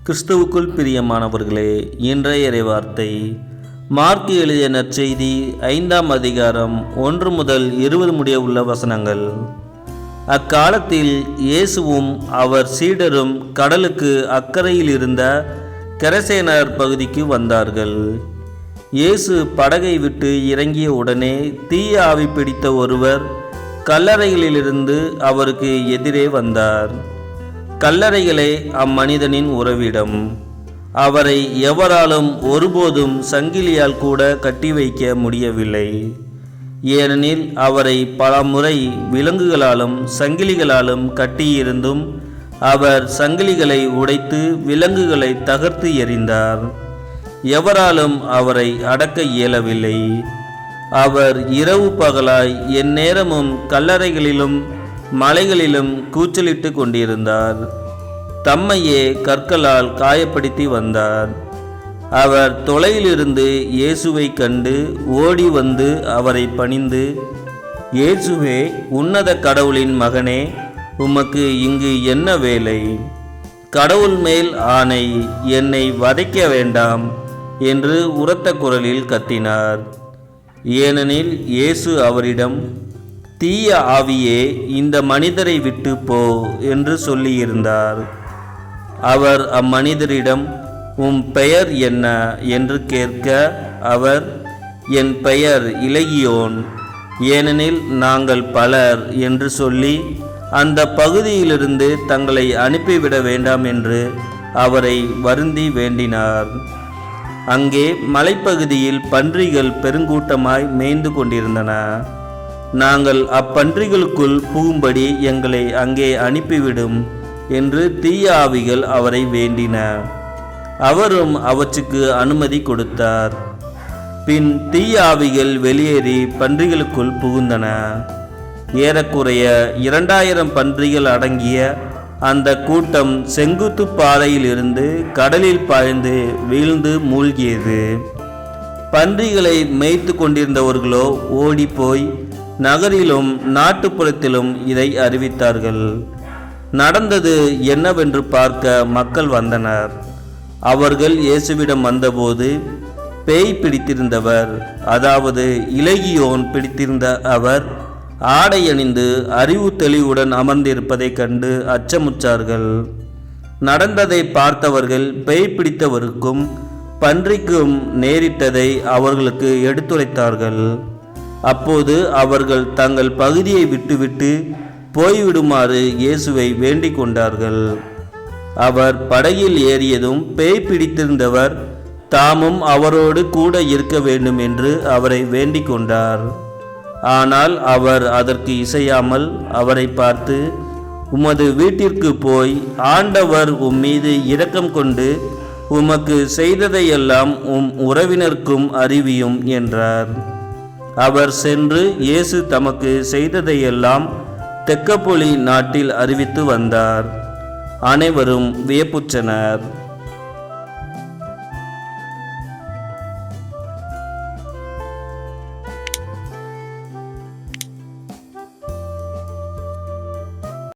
கிறிஸ்துவுக்குள் பிரியமானவர்களே, இன்றைய இறைவார்த்தை மார்க்கு எழுதிய நற்செய்தி 5ஆம் அதிகாரம் 1 முதல் 20 முடிய உள்ள வசனங்கள். அக்காலத்தில் இயேசுவும் அவர் சீடரும் கடலுக்கு அக்கறையில் இருந்த கெரசேனர் பகுதிக்கு வந்தார்கள். இயேசு படகை விட்டு இறங்கிய உடனே தீய ஆவி பிடித்த ஒருவர் கல்லறைகளிலிருந்து அவருக்கு எதிரே வந்தார். கல்லறைகளே அம்மனிதனின் உறவிடம். அவரை எவராலும் ஒருபோதும் சங்கிலியால் கூட கட்டி வைக்க முடியவில்லை. ஏனெனில் அவரை பல முறை விலங்குகளாலும் சங்கிலிகளாலும் கட்டியிருந்தும் அவர் சங்கிலிகளை உடைத்து விலங்குகளை தகர்த்து எறிந்தார். எவராலும் அவரை அடக்க இயலவில்லை. அவர் இரவு பகலாய் எந்நேரமும் கல்லறைகளிலும் மலைகளிலும் கூச்சலிட்டு கொண்டிருந்தார். தம்மையே கற்களால் காயப்படுத்தி வந்தார். அவர் தொலையிலிருந்து இயேசுவை கண்டு ஓடி வந்து அவரை பணிந்து, இயேசுவே, உன்னத கடவுளின் மகனே, உமக்கு இங்கு என்ன வேலை? கடவுள் மேல் ஆணை, என்னை வதைக்க வேண்டாம் என்று உரத்த குரலில் கத்தினார். ஏனெனில் இயேசு அவரிடம், தீய ஆவியே, இந்த மனிதரை விட்டு போ என்று சொல்லியிருந்தார். அவர் அம்மனிதரிடம், உம் பெயர் என்ன என்று கேட்க, அவர், என் பெயர் இலகியோன், ஏனெனில் நாங்கள் பலர் என்று சொல்லி அந்த பகுதியிலிருந்து தங்களை அனுப்பிவிட வேண்டாம் என்று அவரை வருந்தி வேண்டினார். அங்கே மலைப்பகுதியில் பன்றிகள் பெருங்கூட்டமாய் மேய்ந்து கொண்டிருந்தன. நாங்கள் அப்பன்றிகளுக்குள் புகும்படி எங்களை அங்கே அனுப்பிவிடும் என்று தீய ஆவிகள் அவரை வேண்டின. அவரும் அவற்றுக்கு அனுமதி கொடுத்தார். பின் தீய ஆவிகள் வெளியேறி பன்றிகளுக்குள் புகுந்தன. ஏறக்குறைய 2000 பன்றிகள் அடங்கிய அந்த கூட்டம் செங்குத்து பாறையில் இருந்து கடலில் பாய்ந்து வீழ்ந்து மூழ்கியது. பன்றிகளை மேய்த்து கொண்டிருந்தவர்களோ ஓடிப்போய் நகரிலும் நாட்டுப்புறத்திலும் இதை அறிவித்தார்கள். நடந்தது என்னவென்று பார்க்க மக்கள் வந்தனர். அவர்கள் இயேசுவிடம் வந்தபோது பேய் பிடித்திருந்தவர், அதாவது இலகியோன் பிடித்திருந்த அவர் ஆடை அணிந்து அறிவு தெளிவுடன் அமர்ந்திருப்பதைக் கண்டு அச்சமுற்றார்கள். நடந்ததை பார்த்தவர்கள் பேய் பிடித்தவருக்கும் பன்றிக்கும் நேரிட்டதை அவர்களுக்கு எடுத்துரைத்தார்கள். அப்போது அவர்கள் தங்கள் பகுதியை விட்டுவிட்டு போய்விடுமாறு இயேசுவை வேண்டிக் கொண்டார்கள். அவர் படகில் ஏறியதும் பேய் பிடித்திருந்தவர் தாமும் அவரோடு கூட இருக்க வேண்டும் என்று அவரை வேண்டிக் கொண்டார். ஆனால் அவர் அதற்கு இசையாமல் அவரை பார்த்து, உமது வீட்டிற்கு போய் ஆண்டவர் உம்மீது இரக்கம் கொண்டு உமக்கு செய்ததையெல்லாம் உம் உறவினருக்கும் அறிவியும் என்றார். அவர் சென்று இயேசு தமக்கு செய்ததையெல்லாம் தெக்கப்பொலி நாட்டில் அறிவித்து வந்தார். அனைவரும் வியப்புற்றனர்.